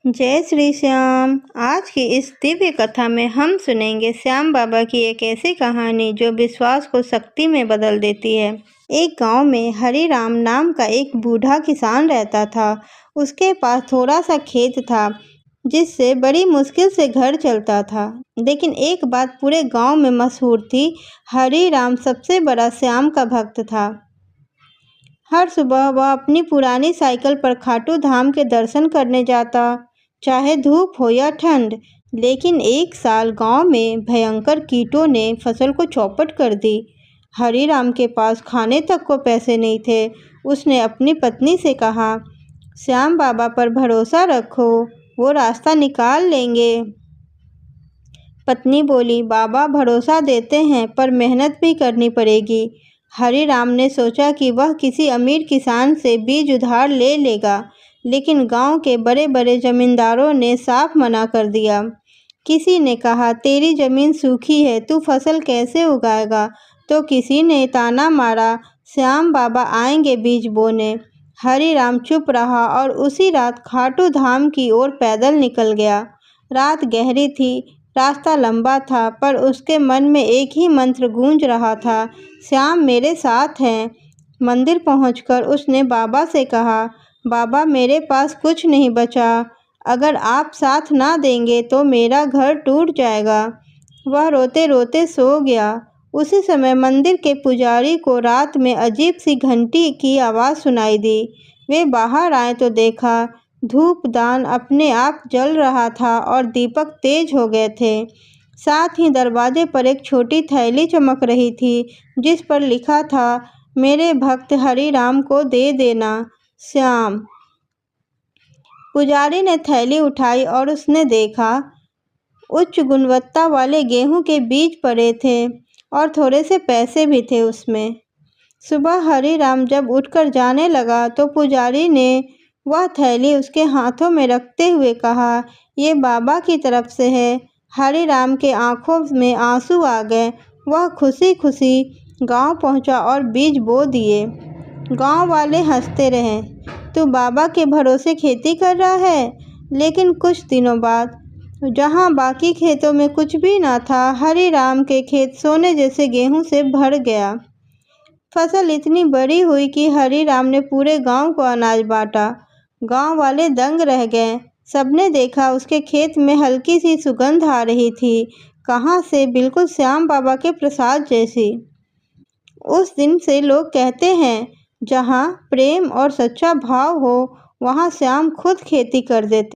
जय श्री श्याम। आज की इस दिव्य कथा में हम सुनेंगे श्याम बाबा की एक ऐसी कहानी जो विश्वास को शक्ति में बदल देती है। एक गांव में हरि राम नाम का एक बूढ़ा किसान रहता था। उसके पास थोड़ा सा खेत था जिससे बड़ी मुश्किल से घर चलता था। लेकिन एक बात पूरे गांव में मशहूर थी, हरि राम सबसे बड़ा श्याम का भक्त था। हर सुबह वह अपनी पुरानी साइकिल पर खाटू धाम के दर्शन करने जाता, चाहे धूप हो या ठंड। लेकिन एक साल गांव में भयंकर कीटों ने फसल को चौपट कर दी। हरि राम के पास खाने तक को पैसे नहीं थे। उसने अपनी पत्नी से कहा, श्याम बाबा पर भरोसा रखो, वो रास्ता निकाल लेंगे। पत्नी बोली, बाबा भरोसा देते हैं पर मेहनत भी करनी पड़ेगी। हरि राम ने सोचा कि वह किसी अमीर किसान से बीज उधार ले लेगा, लेकिन गांव के बड़े बड़े जमींदारों ने साफ मना कर दिया। किसी ने कहा, तेरी जमीन सूखी है, तू फसल कैसे उगाएगा? तो किसी ने ताना मारा, श्याम बाबा आएंगे बीज बोने। हरि राम चुप रहा और उसी रात खाटू धाम की ओर पैदल निकल गया। रात गहरी थी, रास्ता लंबा था, पर उसके मन में एक ही मंत्र गूंज रहा था, श्याम मेरे साथ हैं। मंदिर पहुंचकर उसने बाबा से कहा, बाबा मेरे पास कुछ नहीं बचा, अगर आप साथ ना देंगे तो मेरा घर टूट जाएगा। वह रोते रोते सो गया। उसी समय मंदिर के पुजारी को रात में अजीब सी घंटी की आवाज़ सुनाई दी। वे बाहर आए तो देखा धूपदान अपने आप जल रहा था और दीपक तेज हो गए थे। साथ ही दरवाजे पर एक छोटी थैली चमक रही थी जिस पर लिखा था, मेरे भक्त हरि राम को दे देना, श्याम। पुजारी ने थैली उठाई और उसने देखा उच्च गुणवत्ता वाले गेहूं के बीज पड़े थे और थोड़े से पैसे भी थे उसमें। सुबह हरि राम जब उठकर जाने लगा तो पुजारी ने वह थैली उसके हाथों में रखते हुए कहा, ये बाबा की तरफ से है। हरि राम के आंखों में आंसू आ गए। वह खुशी खुशी गांव पहुंचा और बीज बो दिए। गांव वाले हंसते रहे, तू बाबा के भरोसे खेती कर रहा है। लेकिन कुछ दिनों बाद जहां बाकी खेतों में कुछ भी ना था, हरि राम के खेत सोने जैसे गेहूं से भर गया। फसल इतनी बड़ी हुई कि हरि राम ने पूरे गांव को अनाज बांटा। गांव वाले दंग रह गए। सबने देखा उसके खेत में हल्की सी सुगंध आ रही थी, कहाँ से, बिल्कुल श्याम बाबा के प्रसाद जैसी। उस दिन से लोग कहते हैं, जहाँ प्रेम और सच्चा भाव हो वहाँ श्याम खुद खेती कर देते।